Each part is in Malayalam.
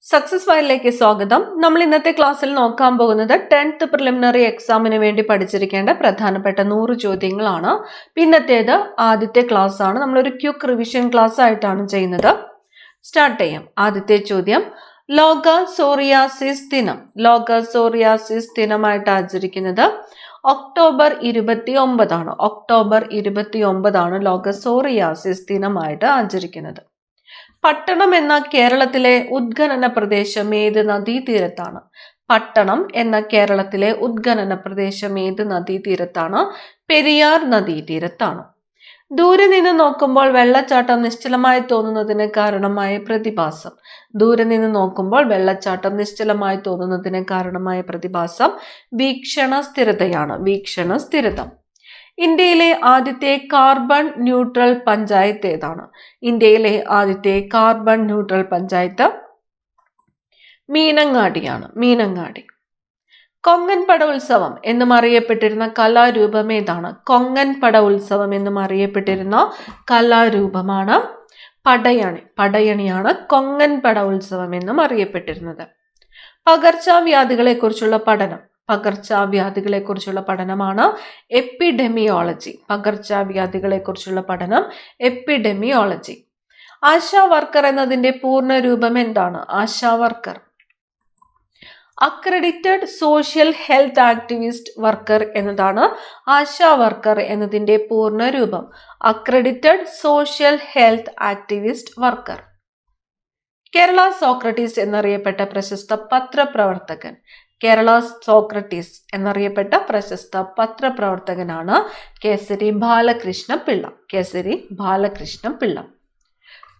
സക്സസ് ഫയലിലേക്ക് സ്വാഗതം. നമ്മൾ ഇന്നത്തെ ക്ലാസ്സിൽ നോക്കാൻ പോകുന്നത് 10th പ്രിലിമിനറി എക്സാമിന് വേണ്ടി പഠിച്ചിരിക്കേണ്ട പ്രധാനപ്പെട്ട 100 ചോദ്യങ്ങളാണ്. പിന്നത്തേത് ആദ്യത്തെ ക്ലാസ് ആണ്. നമ്മളൊരു ക്വിക്ക് റിവിഷൻ ക്ലാസ് ആയിട്ടാണ് ചെയ്യുന്നത്. സ്റ്റാർട്ട് ചെയ്യാം. ആദ്യത്തെ ചോദ്യം, ലോക സോറിയാസിസ് ദിനം. ലോക സോറിയാസിസ് ദിനമായിട്ട് ആചരിക്കുന്നത് ഒക്ടോബർ 29 ആണ്. ഒക്ടോബർ 29 ആണ് ലോക സോറിയാസിസ് ദിനമായിട്ട് ആചരിക്കുന്നത്. പട്ടണം എന്ന കേരളത്തിലെ ഉദ്ഖനന പ്രദേശം ഏത് നദീതീരത്താണ്? പട്ടണം എന്ന കേരളത്തിലെ ഉദ്ഖനന പ്രദേശം ഏത് നദീതീരത്താണ്? പെരിയാർ നദീതീരത്താണ്. ദൂരെ നിന്ന് നോക്കുമ്പോൾ വെള്ളച്ചാട്ടം നിശ്ചലമായി തോന്നുന്നതിന് കാരണമായ പ്രതിഭാസം. ദൂരെ നിന്ന് നോക്കുമ്പോൾ വെള്ളച്ചാട്ടം നിശ്ചലമായി തോന്നുന്നതിന് കാരണമായ പ്രതിഭാസം വീക്ഷണ സ്ഥിരതയാണ്. വീക്ഷണ സ്ഥിരത. ഇന്ത്യയിലെ ആദ്യത്തെ കാർബൺ ന്യൂട്രൽ പഞ്ചായത്ത് ഏതാണ്? ഇന്ത്യയിലെ ആദ്യത്തെ കാർബൺ ന്യൂട്രൽ പഞ്ചായത്ത് മീനങ്ങാടിയാണ്. മീനങ്ങാടി. കൊങ്കൺ പട ഉത്സവം എന്നും അറിയപ്പെട്ടിരുന്ന കലാരൂപം ഏതാണ്? കൊങ്കൺ പട ഉത്സവം എന്നും അറിയപ്പെട്ടിരുന്ന കലാരൂപമാണ് പടയണി. പടയണിയാണ് കൊങ്കൺ പട ഉത്സവം എന്നും അറിയപ്പെട്ടിരുന്നത്. പകർച്ചവ്യാധികളെ കുറിച്ചുള്ള പഠനം. പകർച്ചവ്യാധികളെ കുറിച്ചുള്ള പഠനമാണ് എപ്പിഡെമിയോളജി. പകർച്ചവ്യാധികളെ കുറിച്ചുള്ള പഠനം എപ്പിഡെമിയോളജി. ആശാ വർക്കർ എന്നതിന്റെ പൂർണ്ണ രൂപം എന്താണ്? ASHA worker accredited social health activist worker എന്നതാണ് ആശാ വർക്കർ എന്നതിന്റെ പൂർണ്ണ രൂപം. Accredited social health activist worker. Kerala Socrates എന്നറിയപ്പെട്ട പ്രശസ്ത പത്രപ്രവർത്തകൻ. കേരള സോക്രട്ടീസ് എന്നറിയപ്പെട്ട പ്രശസ്ത പത്രപ്രവർത്തകനാണ് കേസരി ബാലകൃഷ്ണ പിള്ള. കേസരി ബാലകൃഷ്ണ പിള്ള.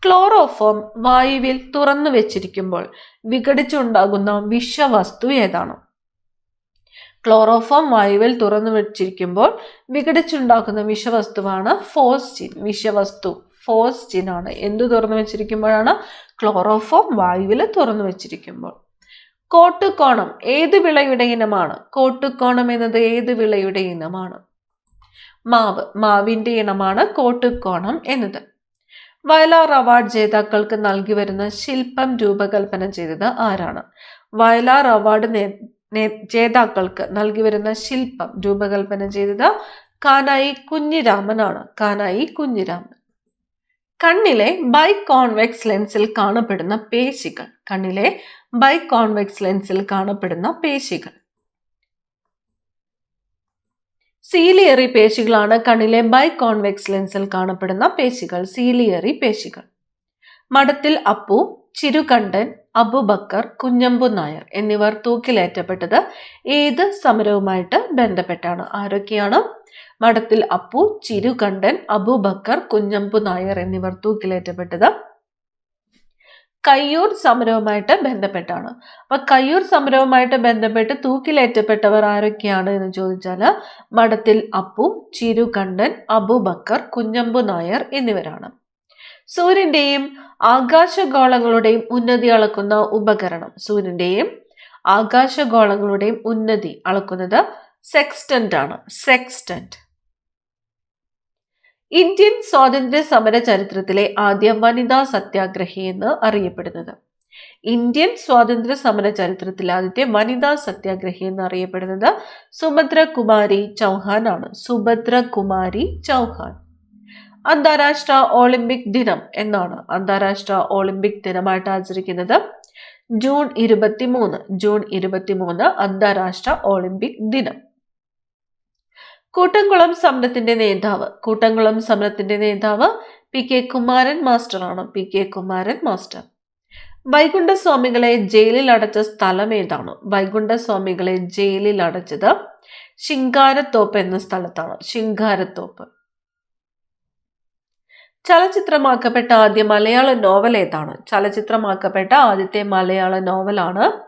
ക്ലോറോഫോം വായുവിൽ തുറന്നു വെച്ചിരിക്കുമ്പോൾ വിഘടിച്ചുണ്ടാകുന്ന വിഷവസ്തു ഏതാണ്? ക്ലോറോഫോം വായുവിൽ തുറന്നു വെച്ചിരിക്കുമ്പോൾ വിഘടിച്ചുണ്ടാക്കുന്ന വിഷവസ്തുവാണ് ഫോസ്ജിൻ. വിഷവസ്തു ഫോസ്ജിൻ ആണ്. എന്തു തുറന്നു വെച്ചിരിക്കുമ്പോഴാണ്? ക്ലോറോഫോം വായുവിൽ തുറന്നു വെച്ചിരിക്കുമ്പോൾ. കോട്ടുകോണം ഏത് വിളയുടെ ഇനമാണ്? കോട്ടുകോണം എന്നത് ഏത് വിളയുടെ ഇനമാണ്? മാവ്. മാവിന്റെ ഇനമാണ് കോട്ടുകോണം എന്നത്. വയലാർ അവാർഡ് ജേതാക്കൾക്ക് നൽകി വരുന്ന ശില്പം രൂപകൽപ്പന ചെയ്തത് ആരാണ്? വയലാർ അവാർഡ് ജേതാക്കൾക്ക് നൽകി വരുന്ന ശില്പം രൂപകൽപ്പന ചെയ്തത് കാനായി കുഞ്ഞിരാമനാണ്. കാനായി കുഞ്ഞിരാമൻ. കണ്ണിലെ ബൈകോൺവെക്സ് ലെൻസിൽ കാണപ്പെടുന്ന പേശികൾ. കണ്ണിലെ ബൈകോൺവെക്സ് ലെൻസിൽ കാണപ്പെടുന്ന പേശികൾ. സീലിയറി പേശികളാണ് കണ്ണിലെ ബൈകോൺവെക്സ് ലെൻസിൽ കാണപ്പെടുന്ന പേശികൾ. സീലിയറി പേശികൾ. മഠത്തിൽ അപ്പു, ചിരുകണ്ഠൻ, അബൂബക്കർ, കുഞ്ഞമ്പു നായർ എന്നിവർ തൂക്കിലേറ്റപ്പെട്ടത് ഏത് സമരവുമായിട്ട് ബന്ധപ്പെട്ടാണ്? ആരൊക്കെയാണ്? മഠത്തിൽ അപ്പു, ചിരുകണ്ഠൻ, അബൂബക്കർ, കുഞ്ഞമ്പു നായർ എന്നിവർ തൂക്കിലേറ്റപ്പെട്ടത് കയ്യൂർ സമരവുമായിട്ട് ബന്ധപ്പെട്ടാണ്. അപ്പൊ കയ്യൂർ സമരവുമായിട്ട് ബന്ധപ്പെട്ട് തൂക്കിലേറ്റപ്പെട്ടവർ ആരൊക്കെയാണ് എന്ന് ചോദിച്ചാൽ മഠത്തിൽ അപ്പു, ചിരുകണ്ഠൻ, അബൂബക്കർ, കുഞ്ഞമ്പു നായർ എന്നിവരാണ്. സൂര്യന്റെയും ആകാശഗോളങ്ങളുടെയും ഉന്നതി അളക്കുന്ന ഉപകരണം. സൂര്യന്റെയും ആകാശഗോളങ്ങളുടെയും ഉന്നതി അളക്കുന്നത് സെക്സ്റ്റന്റ് ആണ്. സെക്സ്റ്റന്റ്. ഇന്ത്യൻ സ്വാതന്ത്ര്യ സമര ചരിത്രത്തിലെ ആദ്യ വനിതാ സത്യാഗ്രഹി എന്ന് അറിയപ്പെടുന്നത്. ഇന്ത്യൻ സ്വാതന്ത്ര്യ സമര ചരിത്രത്തിലെ ആദ്യത്തെ വനിതാ സത്യാഗ്രഹി എന്ന് അറിയപ്പെടുന്നത് സുഭദ്ര കുമാരി ചൗഹാൻ ആണ്. സുഭദ്ര കുമാരി ചൗഹാൻ. അന്താരാഷ്ട്ര ഒളിമ്പിക് ദിനം എന്നാണ്? അന്താരാഷ്ട്ര ഒളിമ്പിക് ദിനമായിട്ട് ആചരിക്കുന്നത് ജൂൺ 23. ജൂൺ 23 അന്താരാഷ്ട്ര ഒളിമ്പിക് ദിനം. കൂട്ടംകുളം സമരത്തിന്റെ നേതാവ്. കൂട്ടംകുളം സമരത്തിന്റെ നേതാവ് PK കുമാരൻ മാസ്റ്റർ ആണ്. PK Kumaran master. വൈകുണ്ഠസ്വാമികളെ ജയിലിൽ അടച്ച സ്ഥലം ഏതാണ്? വൈകുണ്ഠസ്വാമികളെ ജയിലിൽ അടച്ചത് ശിങ്കാരത്തോപ്പ് എന്ന സ്ഥലത്താണ്. ശിങ്കാരത്തോപ്പ്. ചലച്ചിത്രമാക്കപ്പെട്ട ആദ്യ മലയാള നോവൽ ഏതാണ്? ചലച്ചിത്രമാക്കപ്പെട്ട ആദ്യത്തെ മലയാള നോവലാണ്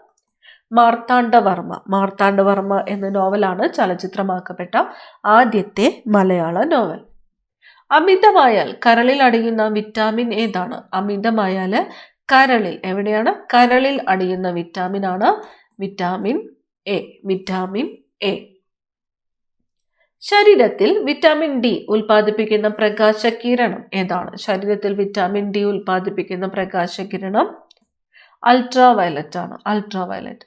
മാർത്താണ്ഡവർമ്മ. മാർത്താണ്ഡവർമ്മ എന്ന നോവലാണ് ചലച്ചിത്രമാക്കപ്പെട്ട ആദ്യത്തെ മലയാള നോവൽ. അമിതമായാൽ കരളിൽ അടിയുന്ന വിറ്റാമിൻ ഏതാണ്? അമിതമായാൽ കരളിൽ, എവിടെയാണ്? കരളിൽ അടിയുന്ന വിറ്റാമിൻ ആണ് വിറ്റാമിൻ എ. Vitamin A. ശരീരത്തിൽ വിറ്റാമിൻ ഡി ഉൽപ്പാദിപ്പിക്കുന്ന പ്രകാശകിരണം ഏതാണ്? ശരീരത്തിൽ വിറ്റാമിൻ ഡി ഉൽപ്പാദിപ്പിക്കുന്ന പ്രകാശകിരണം അൾട്രാവയലറ്റ് ആണ്, അൾട്രാവയലറ്റ്.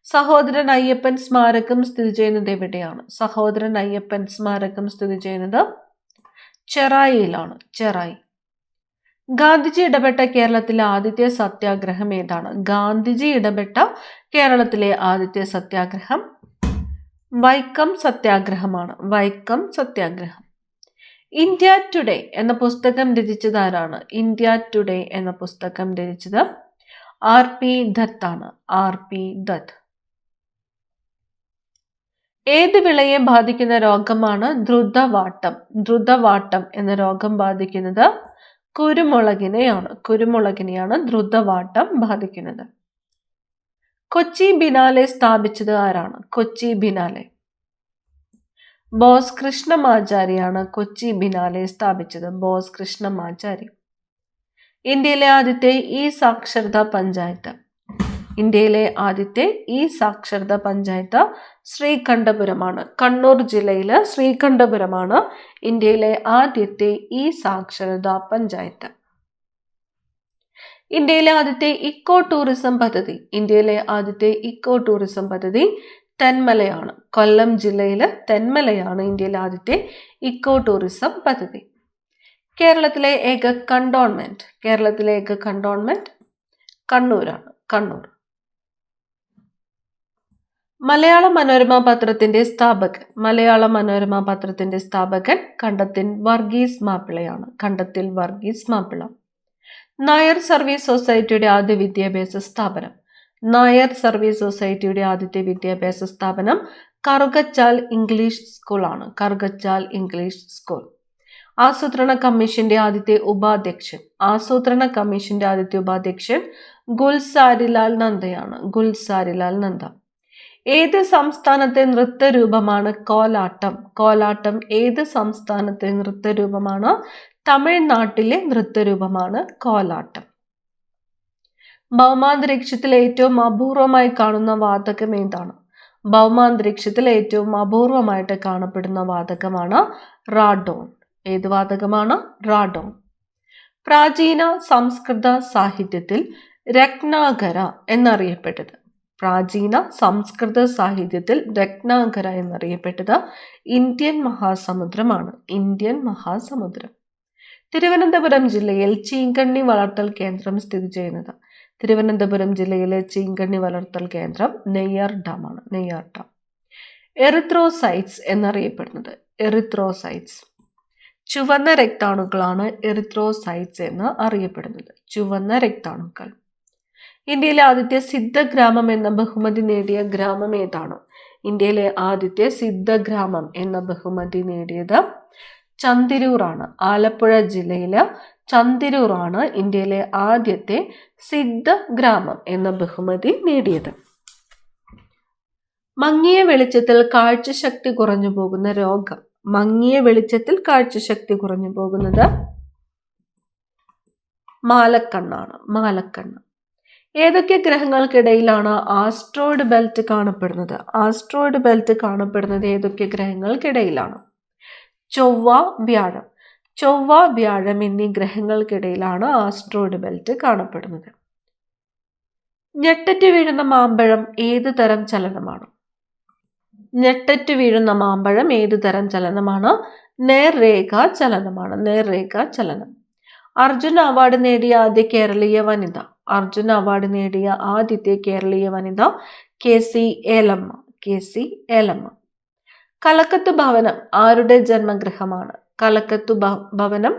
സഹോദരൻ അയ്യപ്പൻ സ്മാരകം സ്ഥിതി ചെയ്യുന്നത് എവിടെയാണ്? സഹോദരൻ അയ്യപ്പൻ സ്മാരകം സ്ഥിതി ചെയ്യുന്നത് ചെറായിയിലാണ്, ചെറായി. ഗാന്ധിജി ഇടപെട്ട കേരളത്തിലെ ആദ്യത്തെ സത്യാഗ്രഹം ഏതാണ്? ഗാന്ധിജി ഇടപെട്ട കേരളത്തിലെ ആദ്യത്തെ സത്യാഗ്രഹം വൈക്കം സത്യാഗ്രഹമാണ്, വൈക്കം സത്യാഗ്രഹം. ഇന്ത്യ ടുഡേ എന്ന പുസ്തകം രചിച്ചത് ആരാണ്? ഇന്ത്യ ടുഡേ എന്ന പുസ്തകം രചിച്ചത് R.P. ദത്ത് ആണ്, R.P. ദത്ത്. ഏത് വിളയെ ബാധിക്കുന്ന രോഗമാണ് ദ്രുതവാട്ടം? ദ്രുതവാട്ടം എന്ന രോഗം ബാധിക്കുന്നത് കുരുമുളകിനെയാണ്, കുരുമുളകിനെയാണ് ദ്രുതവാട്ടം ബാധിക്കുന്നത്. കൊച്ചി ബിനാലെ സ്ഥാപിച്ചത് ആരാണ്? കൊച്ചി ബിനാലെ ബോസ് കൃഷ്ണമാചാരിയാണ് കൊച്ചി ബിനാലെ സ്ഥാപിച്ചത്, ബോസ് കൃഷ്ണമാചാരി. ഇന്ത്യയിലെ ആദ്യത്തെ ഇ സാക്ഷരതാ പഞ്ചായത്ത്? ഇന്ത്യയിലെ ആദ്യത്തെ ഇ സാക്ഷരതാ പഞ്ചായത്ത് ശ്രീകണ്ഠപുരമാണ്, കണ്ണൂർ ജില്ലയിലെ ശ്രീകണ്ഠപുരമാണ് ഇന്ത്യയിലെ ആദ്യത്തെ ഇ സാക്ഷരതാ പഞ്ചായത്ത്. ഇന്ത്യയിലെ ആദ്യത്തെ ഇക്കോ ടൂറിസം പദ്ധതി? ഇന്ത്യയിലെ ആദ്യത്തെ ഇക്കോ ടൂറിസം പദ്ധതി തെന്മലയാണ്, കൊല്ലം ജില്ലയിലെ തെന്മലയാണ് ഇന്ത്യയിലെ ആദ്യത്തെ ഇക്കോ ടൂറിസം പദ്ധതി. കേരളത്തിലെ ഏക കണ്ടോൺമെന്റ്? കേരളത്തിലെ ഏക കണ്ടോൺമെന്റ് കണ്ണൂരാണ്, കണ്ണൂർ. മലയാള മനോരമ പത്രത്തിന്റെ സ്ഥാപകൻ? മലയാള മനോരമ പത്രത്തിന്റെ സ്ഥാപകൻ കണ്ടത്തിൽ വർഗീസ് മാപ്പിളയാണ്, കണ്ടത്തിൽ വർഗീസ് മാപ്പിള. നായർ സർവീസ് സൊസൈറ്റിയുടെ ആദ്യ വിദ്യാഭ്യാസ സ്ഥാപനം? നായർ സർവീസ് സൊസൈറ്റിയുടെ ആദ്യത്തെ വിദ്യാഭ്യാസ സ്ഥാപനം കറുകച്ചാൽ ഇംഗ്ലീഷ് സ്കൂൾ ആണ്, കറുകച്ചാൽ ഇംഗ്ലീഷ് സ്കൂൾ. ആസൂത്രണ കമ്മീഷന്റെ ആദ്യത്തെ ഉപാധ്യക്ഷൻ? ആസൂത്രണ കമ്മീഷന്റെ ആദ്യത്തെ ഉപാധ്യക്ഷൻ ഗുൽസാരിലാൽ നന്ദയാണ്, ഗുൽസാരിലാൽ നന്ദ. ഏത് സംസ്ഥാനത്തെ നൃത്തരൂപമാണ് കോലാട്ടം? കോലാട്ടം ഏത് സംസ്ഥാനത്തെ നൃത്തരൂപമാണ്? തമിഴ്നാട്ടിലെ നൃത്തരൂപമാണ് കോലാട്ടം. ഭൗമാന്തരീക്ഷത്തിൽ ഏറ്റവും അപൂർവമായി കാണുന്ന വാതകം ഏതാണ്? ഭൗമാന്തരീക്ഷത്തിൽ ഏറ്റവും അപൂർവമായിട്ട് കാണപ്പെടുന്ന വാതകമാണ് റാഡോൺ. ഏത് വാതകമാണ്? റാഡോൺ. പ്രാചീന സംസ്കൃത സാഹിത്യത്തിൽ രത്നാകര എന്നറിയപ്പെട്ടത്? പ്രാചീന സംസ്കൃത സാഹിത്യത്തിൽ രത്നാകര എന്നറിയപ്പെട്ടത് ഇന്ത്യൻ മഹാസമുദ്രമാണ്, ഇന്ത്യൻ മഹാസമുദ്രം. തിരുവനന്തപുരം ജില്ലയിൽ ചീങ്കണ്ണി വളർത്തൽ കേന്ദ്രം സ്ഥിതി ചെയ്യുന്നത്? തിരുവനന്തപുരം ജില്ലയിലെ ചീങ്കണ്ണി വളർത്തൽ കേന്ദ്രം നെയ്യാർ ഡാം ആണ്, നെയ്യാർ ഡാം. എറിത്രോസൈറ്റ്സ് എന്നറിയപ്പെടുന്നത്? എറിത്രോസൈറ്റ്സ് ചുവന്ന രക്താണുക്കളാണ് എറിത്രോസൈറ്റ്സ് എന്ന് അറിയപ്പെടുന്നത്, ചുവന്ന രക്താണുക്കൾ. ഇന്ത്യയിലെ ആദ്യത്തെ സിദ്ധഗ്രാമം എന്ന ബഹുമതി നേടിയ ഗ്രാമം ഏതാണ്? ഇന്ത്യയിലെ ആദ്യത്തെ സിദ്ധഗ്രാമം എന്ന ബഹുമതി നേടിയത് ചന്തിരൂർ ആണ്, ആലപ്പുഴ ജില്ലയിലെ ചന്തിരൂർ ആണ് ഇന്ത്യയിലെ ആദ്യത്തെ സിദ്ധഗ്രാമം എന്ന ബഹുമതി നേടിയത്. മങ്ങിയ വെളിച്ചത്തിൽ കാഴ്ചശക്തി കുറഞ്ഞു പോകുന്ന രോഗം? മങ്ങിയ വെളിച്ചത്തിൽ കാഴ്ചശക്തി കുറഞ്ഞു പോകുന്നത് മാലക്കണ്ണാണ്, മാലക്കണ്ണ്. ഏതൊക്കെ ഗ്രഹങ്ങൾക്കിടയിലാണ് ആസ്ട്രോയിഡ് ബെൽറ്റ് കാണപ്പെടുന്നത്? ആസ്ട്രോയിഡ് ബെൽറ്റ് കാണപ്പെടുന്നത് ഏതൊക്കെ ഗ്രഹങ്ങൾക്കിടയിലാണ്? ചൊവ്വ, വ്യാഴം. ചൊവ്വ, വ്യാഴം എന്നീ ഗ്രഹങ്ങൾക്കിടയിലാണ് ആസ്ട്രോയിഡ് ബെൽറ്റ് കാണപ്പെടുന്നത്. ഞെട്ടറ്റ് വീഴുന്ന മാമ്പഴം ഏത് തരം ചലനമാണ്? ഞെട്ടറ്റ് വീഴുന്ന മാമ്പഴം ഏത് തരം ചലനമാണ്? നേർരേഖാ ചലനമാണ്, നേർരേഖാ ചലനം. അർജുന അവാർഡ് നേടിയ ആദ്യ കേരളീയ വനിത? അർജുന അവാർഡ് നേടിയ ആദ്യത്തെ കേരളീയ വനിത KC ഏലമ്മ, KC ഏലമ്മ. കലക്കത്ത് ഭവനം ആരുടെ ജന്മഗൃഹമാണ്? കലക്കത്തു ഭവനം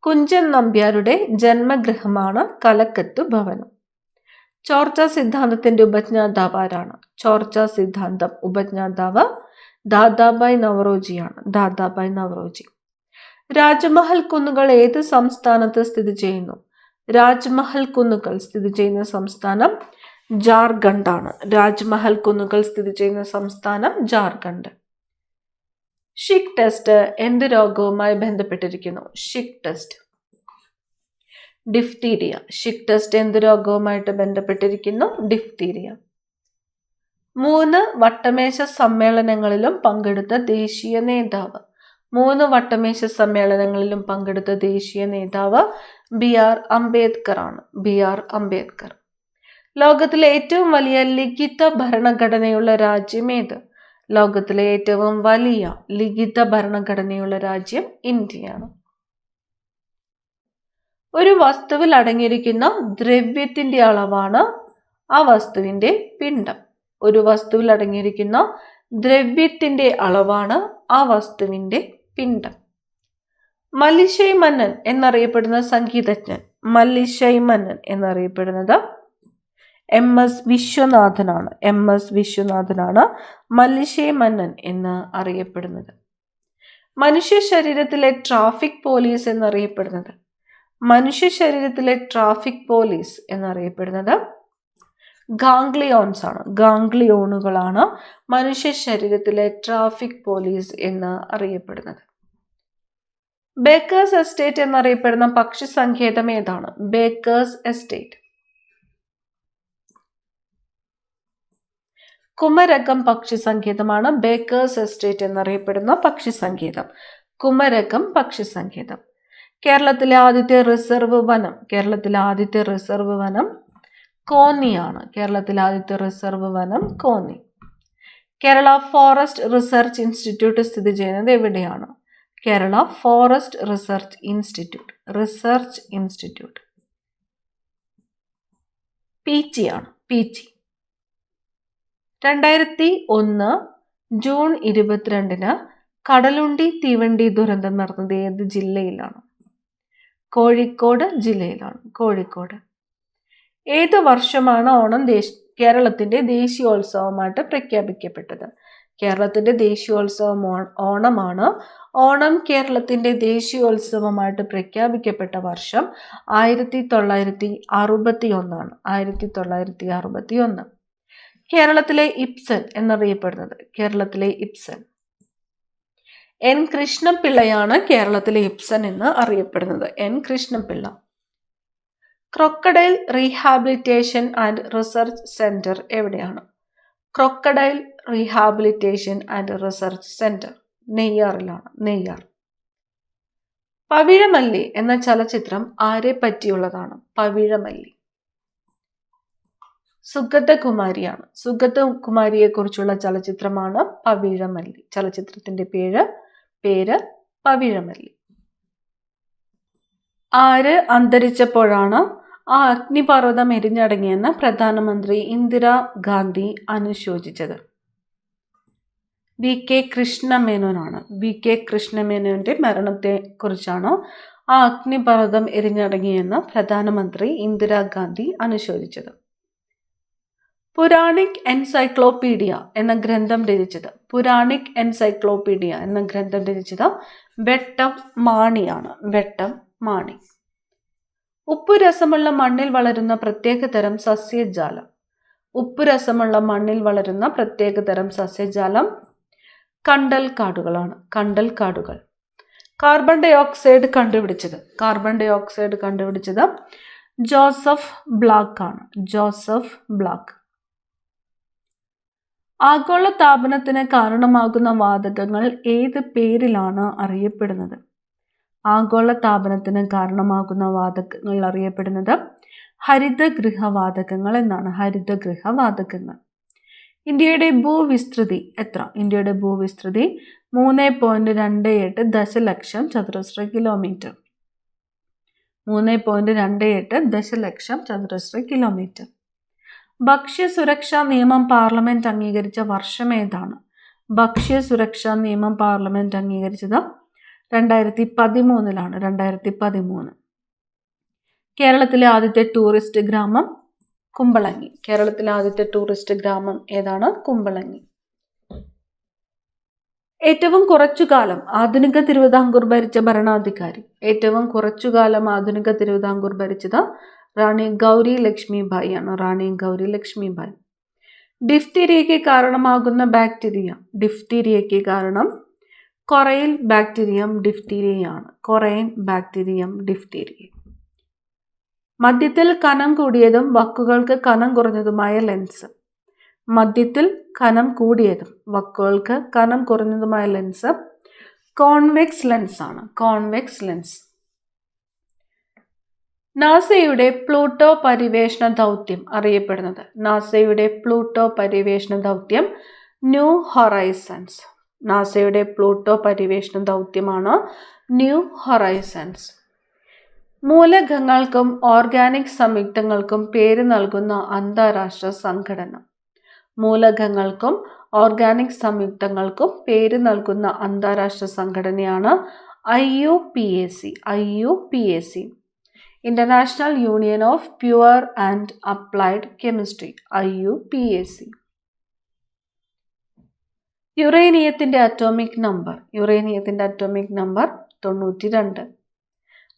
കുഞ്ചൻ നമ്പ്യാരുടെ ജന്മഗൃഹമാണ് കലക്കത്തു ഭവനം. ചോർച്ച സിദ്ധാന്തത്തിന്റെ ഉപജ്ഞാതാവ് ആരാണ്? ചോർച്ച സിദ്ധാന്തം ഉപജ്ഞാതാവ് ദാദാബായ് നവറോജിയാണ്, ദാദാബായ് നവറോജി. രാജ്മഹൽ കുന്നുകൾ ഏത് സംസ്ഥാനത്ത് സ്ഥിതി ചെയ്യുന്നു? രാജ്മഹൽ കുന്നുകൾ സ്ഥിതി ചെയ്യുന്ന സംസ്ഥാനം ജാർഖണ്ഡ് ആണ്, രാജ്മഹൽ കുന്നുകൾ സ്ഥിതി ചെയ്യുന്ന സംസ്ഥാനം ജാർഖണ്ഡ്. ഷിക് ടെസ്റ്റ് എന്ത് രോഗവുമായി ബന്ധപ്പെട്ടിരിക്കുന്നു? Schick test diphtheria. Schick test എന്ത് രോഗവുമായിട്ട് ബന്ധപ്പെട്ടിരിക്കുന്നു? ഡിഫ്തീരിയ. 3 വട്ടമേശ സമ്മേളനങ്ങളിലും പങ്കെടുത്ത ദേശീയ നേതാവ്? 3 വട്ടമേശ സമ്മേളനങ്ങളിലും പങ്കെടുത്ത ദേശീയ നേതാവ് BR അംബേദ്കർ ആണ്. BR അംബേദ്കർ. ലോകത്തിലെ ഏറ്റവും വലിയ ലിഖിത ഭരണഘടനയുള്ള രാജ്യം ഏത്? ലോകത്തിലെ ഏറ്റവും വലിയ ലിഖിത ഭരണഘടനയുള്ള രാജ്യം ഇന്ത്യയാണ്. ഒരു വസ്തുവിൽ അടങ്ങിയിരിക്കുന്ന ദ്രവ്യത്തിന്റെ അളവാണ് ആ വസ്തുവിന്റെ പിണ്ഡം. ഒരു വസ്തുവിൽ അടങ്ങിയിരിക്കുന്ന ദ്രവ്യത്തിന്റെ അളവാണ് ആ വസ്തുവിന്റെ പിണ്ഡം. മല്ലിശൈ മന്നൻ എന്നറിയപ്പെടുന്ന സംഗീതജ്ഞൻ, മല്ലിശൈ മന്നൻ എന്നറിയപ്പെടുന്നത് MS വിശ്വനാഥനാണ്. MS വിശ്വനാഥനാണ് മല്ലിശൈ മന്നൻ എന്ന് അറിയപ്പെടുന്നത്. മനുഷ്യ ശരീരത്തിലെ ട്രാഫിക് പോലീസ് എന്നറിയപ്പെടുന്നത്, മനുഷ്യ ശരീരത്തിലെ ട്രാഫിക് പോലീസ് എന്നറിയപ്പെടുന്നത് ഗാംഗ്ലിയോൺസ് ആണ്. ഗാംഗ്ലിയോണുകളാണ് മനുഷ്യ ശരീരത്തിലെ ട്രാഫിക് പോലീസ് എന്ന് അറിയപ്പെടുന്നത്. ബേക്കേഴ്സ് എസ്റ്റേറ്റ് എന്നറിയപ്പെടുന്ന പക്ഷി സങ്കേതം ഏതാണ്? Baker's estate. കുമരകം പക്ഷി സങ്കേതമാണ് ബേക്കേഴ്സ് എസ്റ്റേറ്റ് എന്നറിയപ്പെടുന്ന പക്ഷി സങ്കേതം. കുമരകം പക്ഷി സങ്കേതം. കേരളത്തിലെ ആദ്യത്തെ റിസർവ് വനം, കേരളത്തിലെ ആദ്യത്തെ റിസർവ് വനം കോന്നിയാണ്. കേരളത്തിലെ ആദ്യത്തെ റിസർവ് വനം Konni. Kerala forest research institute സ്ഥിതി ചെയ്യുന്നത് എവിടെയാണ്? കേരള ഫോറസ്റ്റ് റിസർച്ച് ഇൻസ്റ്റിറ്റ്യൂട്ട് പീച്ചിയാണ്. പീച്ചി. 2001 ജൂൺ 22 കടലുണ്ടി തീവണ്ടി ദുരന്തം നടന്നത് ഏത് ജില്ലയിലാണ്? കോഴിക്കോട് ജില്ലയിലാണ്. കോഴിക്കോട്. ഏത് വർഷമാണ് ഓണം കേരളത്തിന്റെ ദേശീയോത്സവമായിട്ട് പ്രഖ്യാപിക്കപ്പെട്ടത്? കേരളത്തിന്റെ ദേശീയോത്സവം ഓണമാണ്. ഓണം കേരളത്തിന്റെ ദേശീയോത്സവമായിട്ട് പ്രഖ്യാപിക്കപ്പെട്ട വർഷം 1961 ആണ്. 1961. കേരളത്തിലെ ഇബ്സൻ എന്നറിയപ്പെടുന്നത്, കേരളത്തിലെ ഇബ്സൻ N കൃഷ്ണപിള്ളയാണ് കേരളത്തിലെ ഇബ്സൻ എന്ന് അറിയപ്പെടുന്നത്. N Krishna Pillai. Crocodile rehabilitation and research centre എവിടെയാണ്? Crocodile rehabilitation and research centre നെയ്യാറിലാണ്. നെയ്യാർ. പവിഴമല്ലി എന്ന ചലച്ചിത്രം ആരെ പറ്റിയുള്ളതാണ്? പവിഴമല്ലി സുഗതകുമാരിയാണ്. സുഗതകുമാരിയെ കുറിച്ചുള്ള ചലച്ചിത്രമാണ് പവിഴമല്ലി. ചലച്ചിത്രത്തിന്റെ പേര് പവിഴമല്ലി. ആര് അന്തരിച്ചപ്പോഴാണ് ആ അഗ്നിപർവ്വതം എരിഞ്ഞടങ്ങിയെന്ന് പ്രധാനമന്ത്രി ഇന്ദിരാഗാന്ധി അനുശോചിച്ചത്? VK കൃഷ്ണമേനോനാണ്. VK കൃഷ്ണമേനോന്റെ മരണത്തെ കുറിച്ചാണ് ആ അഗ്നിപർവ്വതം എരിഞ്ഞടങ്ങിയെന്ന് പ്രധാനമന്ത്രി ഇന്ദിരാഗാന്ധി അനുശോചിച്ചത്. പുരാണിക് എൻസൈക്ലോപീഡിയ എന്ന ഗ്രന്ഥം രചിച്ചത്, പുരാണിക് എൻസൈക്ലോപീഡിയ എന്ന ഗ്രന്ഥം രചിച്ചത് വെട്ടം മാണിയാണ്. വെട്ടം മാണി. ഉപ്പുരസമുള്ള മണ്ണിൽ വളരുന്ന പ്രത്യേകതരം സസ്യജാലം, ഉപ്പുരസമുള്ള മണ്ണിൽ വളരുന്ന പ്രത്യേകതരം സസ്യജാലം കണ്ടൽ കാടുകളാണ്. കണ്ടൽ കാടുകൾ. കാർബൺ ഡൈ ഓക്സൈഡ് കണ്ടുപിടിച്ചത് ജോസഫ് ബ്ലാക്ക് ആണ്. Joseph black. ആഗോള താപനത്തിന് കാരണമാകുന്ന വാതകങ്ങൾ ഏത് പേരിലാണ് അറിയപ്പെടുന്നത്? ആഗോള താപനത്തിന് കാരണമാകുന്ന വാതകങ്ങൾ അറിയപ്പെടുന്നത് ഹരിതഗൃഹവാതകങ്ങൾ എന്നാണ്. ഹരിതഗൃഹവാതകങ്ങൾ. ഇന്ത്യയുടെ ഭൂവിസ്തൃതി എത്ര? ഇന്ത്യയുടെ ഭൂവിസ്തൃതി 3.28 ദശലക്ഷം ചതുരശ്ര കിലോമീറ്റർ. 3.28 ദശലക്ഷം ചതുരശ്ര കിലോമീറ്റർ. ഭക്ഷ്യസുരക്ഷാ നിയമം പാർലമെന്റ് അംഗീകരിച്ച വർഷം ഏതാണ്? ഭക്ഷ്യസുരക്ഷാ നിയമം പാർലമെന്റ് അംഗീകരിച്ചത് 2013 2013. കേരളത്തിലെ ആദ്യത്തെ ടൂറിസ്റ്റ് ഗ്രാമം കുമ്പളങ്ങി. കേരളത്തിലെ ആദ്യത്തെ ടൂറിസ്റ്റ് ഗ്രാമം ഏതാണ്? കുമ്പളങ്ങി. ഏറ്റവും കുറച്ചുകാലം ആധുനിക തിരുവിതാംകൂർ ഭരിച്ച ഭരണാധികാരി, ഏറ്റവും കുറച്ചുകാലം ആധുനിക തിരുവിതാംകൂർ ഭരിച്ചത് റാണി ഗൗരി ലക്ഷ്മിബായി ആണ്. റാണി ഗൗരി ലക്ഷ്മിബായി. ഡിഫ്തീരിയയ്ക്ക് കാരണമാകുന്ന ബാക്ടീരിയ, ഡിഫ്തീരിയയ്ക്ക് കാരണം കൊറൈൽ ബാക്ടീരിയം ഡിഫ്തീരിയയാണ്. Corynebacterium diphtheria. മധ്യത്തിൽ കനം കൂടിയതും വക്കുകൾക്ക് കനം കുറഞ്ഞതുമായ ലെൻസ്. മധ്യത്തിൽ കനം കൂടിയതും വക്കുകൾക്ക് കനം കുറഞ്ഞതുമായ ലെൻസ് കോൺവെക്സ് ലെൻസ് ആണ്, കോൺവെക്സ് ലെൻസ്. നാസയുടെ പ്ലൂട്ടോ പര്യവേഷണ ദൗത്യം അറിയപ്പെടുന്നത്, നാസയുടെ പ്ലൂട്ടോ പര്യവേഷണ ദൗത്യം ന്യൂ ഹൊറൈസൺസ്. നാസയുടെ പ്ലൂട്ടോ പര്യവേഷണ ദൗത്യമാണ് ന്യൂ ഹൊറൈസൺസ്. മൂലകങ്ങൾക്കും ഓർഗാനിക് സംയുക്തങ്ങൾക്കും പേര് നൽകുന്ന അന്താരാഷ്ട്ര സംഘടന. മൂലകങ്ങൾക്കും ഓർഗാനിക് സംയുക്തങ്ങൾക്കും പേര് നൽകുന്ന അന്താരാഷ്ട്ര സംഘടനയാണ് IUPAC. IUPAC, international union of pure and applied chemistry. IUPAC. യുറേനിയത്തിന്റെ അറ്റോമിക് നമ്പർ, യുറേനിയത്തിന്റെ അറ്റോമിക് നമ്പർ 92.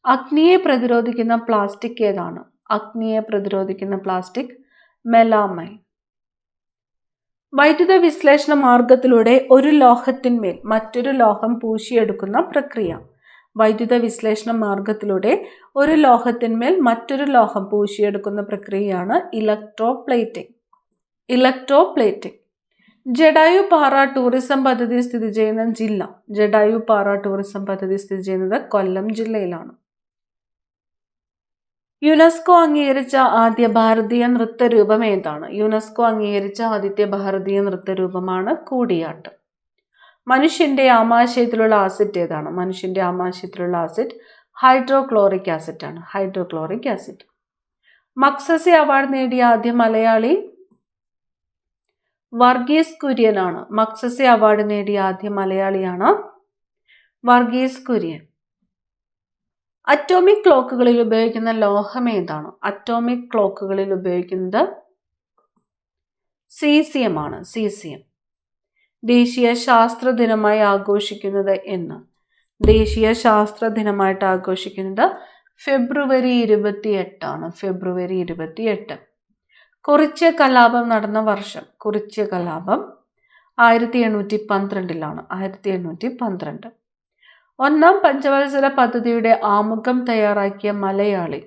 അഗ്നിയെ പ്രതിരോധിക്കുന്ന പ്ലാസ്റ്റിക് ഏതാണ്? അഗ്നിയെ പ്രതിരോധിക്കുന്ന പ്ലാസ്റ്റിക് മെലാമൈൻ. വൈദ്യുത വിശ്ലേഷണ മാർഗത്തിലൂടെ ഒരു ലോഹത്തിന്മേൽ മറ്റൊരു ലോഹം പൂശിയെടുക്കുന്ന പ്രക്രിയ. വൈദ്യുത വിശ്ലേഷണ മാർഗത്തിലൂടെ ഒരു ലോഹത്തിന്മേൽ മറ്റൊരു ലോഹം പൂശിയെടുക്കുന്ന പ്രക്രിയയാണ് ഇലക്ട്രോപ്ലേറ്റിംഗ്. ഇലക്ട്രോപ്ലേറ്റിംഗ്. ജഡായുപാറ ടൂറിസം പദ്ധതി സ്ഥിതി ചെയ്യുന്ന ജില്ല. ജഡായുപാറ ടൂറിസം പദ്ധതി സ്ഥിതി ചെയ്യുന്നത് കൊല്ലം ജില്ലയിലാണ്. യുനെസ്കോ അംഗീകരിച്ച ആദ്യ ഭാരതീയ നൃത്തരൂപം ഏതാണ്? യുനെസ്കോ അംഗീകരിച്ച ആദ്യത്തെ ഭാരതീയ നൃത്തരൂപമാണ് കൂടിയാട്ടം. മനുഷ്യന്റെ ആമാശയത്തിലുള്ള ആസിഡ് ഏതാണ്? മനുഷ്യന്റെ ആമാശയത്തിലുള്ള ആസിഡ് ഹൈഡ്രോക്ലോറിക് ആസിഡ് ആണ്, ഹൈഡ്രോക്ലോറിക് ആസിഡ്. മക്സസെ അവാർഡ് നേടിയ ആദ്യ മലയാളി വർഗീസ് കുര്യൻ ആണ്. മക്സസെ അവാർഡ് നേടിയ ആദ്യ മലയാളിയാണ് വർഗീസ് കുര്യൻ. അറ്റോമിക് ക്ലോക്കുകളിൽ ഉപയോഗിക്കുന്ന ലോഹം ഏതാണ്? അറ്റോമിക് ക്ലോക്കുകളിൽ ഉപയോഗിക്കുന്നത് സീസിയം ആണ്, സീസിയം. ദേശീയ ശാസ്ത്ര ദിനമായി ആഘോഷിക്കുന്നത് എന്ന്? ദേശീയ ശാസ്ത്ര ദിനമായിട്ട് ആഘോഷിക്കുന്നത് ഫെബ്രുവരി 28 ആണ്, ഫെബ്രുവരി 28. കുറിച്യ കലാപം നടന്ന വർഷം? കുറിച്യ കലാപം 1812 1812. ഒന്നാം പഞ്ചവത്സര പദ്ധതിയുടെ ആമുഖം തയ്യാറാക്കിയ മലയാളി?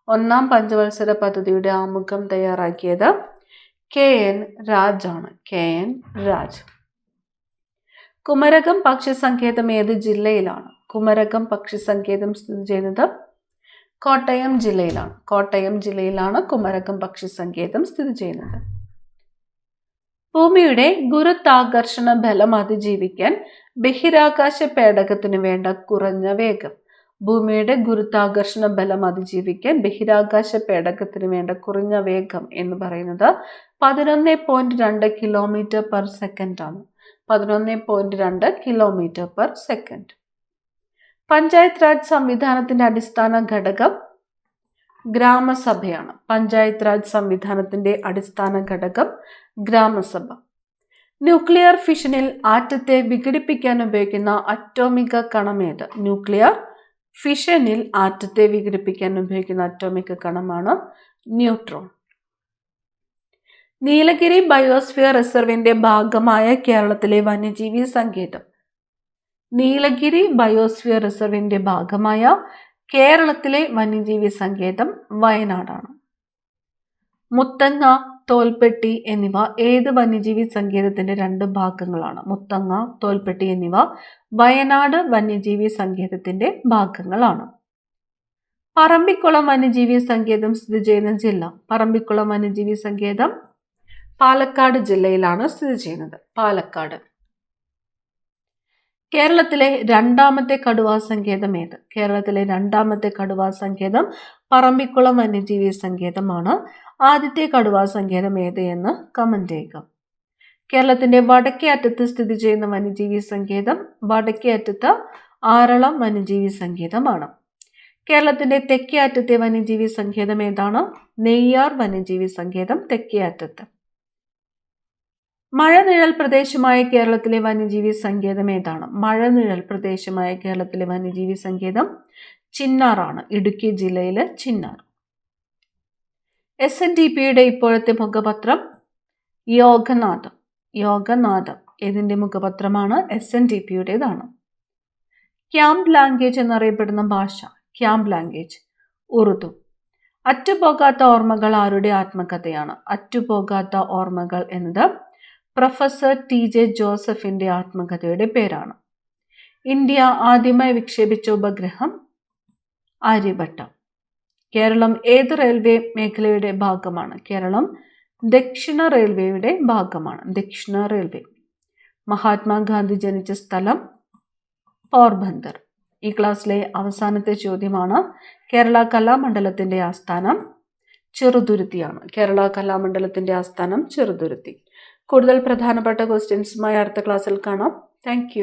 ഒന്നാം പഞ്ചവത്സര പദ്ധതിയുടെ ആമുഖം തയ്യാറാക്കിയത് KN രാജ് ആണ്, KN രാജ്. കുമരകം പക്ഷി സങ്കേതം ഏത് ജില്ലയിലാണ്? കുമരകം പക്ഷി സങ്കേതം സ്ഥിതി ചെയ്യുന്നത് കോട്ടയം ജില്ലയിലാണ്, കോട്ടയം ജില്ലയിലാണ് കുമരകം പക്ഷി സങ്കേതം സ്ഥിതി ചെയ്യുന്നത്. ഭൂമിയുടെ ഗുരുത്വാകർഷണ ബലം അതിജീവിക്കാൻ ബഹിരാകാശ പേടകത്തിന് വേണ്ട കുറഞ്ഞ വേഗം. ഭൂമിയുടെ ഗുരുത്വാകർഷണ ബലം അതിജീവിക്കാൻ ബഹിരാകാശ പേടകത്തിന് വേണ്ട കുറഞ്ഞ വേഗം എന്ന് പറയുന്നത് 11.2 km/s ആണ്, 11.2 km/s. പഞ്ചായത്ത് രാജ് സംവിധാനത്തിന്റെ അടിസ്ഥാന ഘടകം ഗ്രാമസഭയാണ്. പഞ്ചായത്ത് രാജ് സംവിധാനത്തിന്റെ അടിസ്ഥാന ഘടകം ഗ്രാമസഭ. ന്യൂക്ലിയർ ഫിഷനിൽ ആറ്റത്തെ വിഘടിപ്പിക്കാൻ ഉപയോഗിക്കുന്ന അറ്റോമിക കണമേത്? ന്യൂക്ലിയർ ഫിഷനിൽ ആറ്റത്തെ വിഘടിപ്പിക്കാൻ ഉപയോഗിക്കുന്ന അറ്റോമിക കണമാണ് ന്യൂട്രോൺ. നീലഗിരി ബയോസ്ഫിയർ റിസർവിന്റെ ഭാഗമായ കേരളത്തിലെ വന്യജീവി സങ്കേതം? നീലഗിരി ബയോസ്ഫിയർ റിസർവിന്റെ ഭാഗമായ കേരളത്തിലെ വന്യജീവി സങ്കേതം വയനാടാണ്. മുത്തങ്ങ, തോൽപ്പെട്ടി എന്നിവ ഏത് വന്യജീവി സങ്കേതത്തിന്റെ 2 ഭാഗങ്ങളാണ്? മുത്തങ്ങ, തോൽപ്പെട്ടി എന്നിവ വയനാട് വന്യജീവി സങ്കേതത്തിന്റെ ഭാഗങ്ങളാണ്. പറമ്പിക്കുളം വന്യജീവി സങ്കേതം സ്ഥിതി ചെയ്യുന്ന ജില്ല? പറമ്പിക്കുളം വന്യജീവി സങ്കേതം പാലക്കാട് ജില്ലയിലാണ് സ്ഥിതി ചെയ്യുന്നത്, പാലക്കാട്. കേരളത്തിലെ രണ്ടാമത്തെ കടുവാ സങ്കേതം ഏത്? കേരളത്തിലെ രണ്ടാമത്തെ കടുവാ സങ്കേതം പറമ്പിക്കുളം വന്യജീവി സങ്കേതമാണ്. ആദ്യത്തെ കടുവാ സങ്കേതം ഏത് എന്ന് കമന്റ് ചെയ്യുക. കേരളത്തിന്റെ വടക്കേ അറ്റത്ത് സ്ഥിതി ചെയ്യുന്ന വന്യജീവി സങ്കേതം വടക്കേ അറ്റത്ത് ആറളം വന്യജീവി സങ്കേതമാണ്. കേരളത്തിന്റെ തെക്കേ അറ്റത്തെ വന്യജീവി സങ്കേതം ഏതാണ്? നെയ്യാർ വന്യജീവി സങ്കേതം തെക്കേ അറ്റത്ത്. മഴനിഴൽ പ്രദേശമായ കേരളത്തിലെ വന്യജീവി സങ്കേതം ഏതാണ്? മഴനിഴൽ പ്രദേശമായ കേരളത്തിലെ വന്യജീവി സങ്കേതം ചിന്നാറാണ്, ഇടുക്കി ജില്ലയിലെ ചിന്നാർ. SNDPയുടെ ഇപ്പോഴത്തെ മുഖപത്രം യോഗനാഥം. യോഗനാഥം ഇതിന്റെ മുഖപത്രമാണ്, SNDPയുടേതാണ്. ക്യാമ്പ് ലാംഗ്വേജ് എന്നറിയപ്പെടുന്ന ഭാഷ? Camp language Urdu. അറ്റുപോകാത്ത ഓർമ്മകൾ ആരുടെ ആത്മകഥയാണ്? അറ്റുപോകാത്ത ഓർമ്മകൾ എന്നത് പ്രൊഫസർ TJ ജോസഫിന്റെ ആത്മകഥയുടെ പേരാണ്. ഇന്ത്യ ആദ്യമായി വിക്ഷേപിച്ച ഉപഗ്രഹം ആര്യഭട്ട. കേരളം ഏത് റെയിൽവേ മേഖലയുടെ ഭാഗമാണ്? കേരളം ദക്ഷിണ റെയിൽവേയുടെ ഭാഗമാണ്. ദക്ഷിണ റെയിൽവേ. മഹാത്മാഗാന്ധി ജനിച്ച സ്ഥലം പോർബന്ദർ. ഈ ക്ലാസ്സിലെ അവസാനത്തെ ചോദ്യമാണ്. കേരള കലാമണ്ഡലത്തിന്റെ ആസ്ഥാനം ചെറുതുരുത്തിയാണ്. കേരള കലാമണ്ഡലത്തിന്റെ ആസ്ഥാനം ചെറുതുരുത്തി. കൂടുതൽ പ്രധാനപ്പെട്ട ക്വസ്റ്റ്യൻസുമായി അടുത്ത ക്ലാസ്സിൽ കാണാം. താങ്ക്